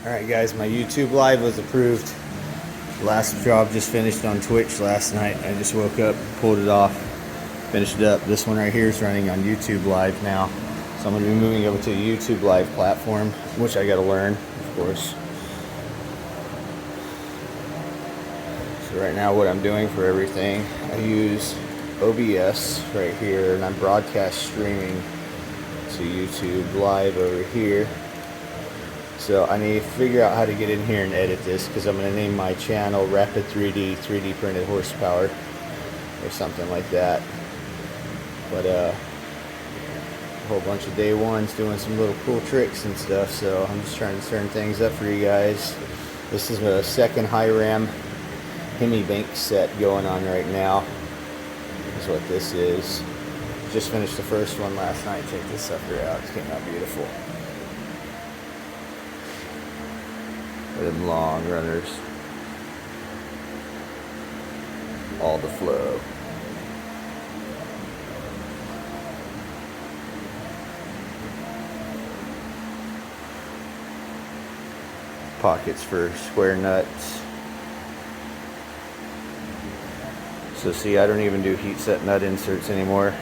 Alright guys, my YouTube live was approved. Last job just finished on Twitch last night. I just woke up, pulled it off, finished it up. This one right here is running on YouTube live now. So I'm going to be moving over to the YouTube live platform, which I got to learn, of course. So right now what I'm doing for everything, I use OBS right here, and I'm broadcast streaming to YouTube live over here. So I need to figure out how to get in here and edit this, because I'm going to name my channel Rapid 3D Printed Horsepower or something like that. But a whole bunch of day ones doing some little cool tricks and stuff, so I'm just trying to turn things up for you guys. This is a second Hiram Hemi Bank set going on right now. That's what this is. Just finished the first one last night. Check this sucker out. It came out beautiful. Them long runners, all the flow. Pockets for square nuts. So see, I don't even do heat set nut inserts anymore.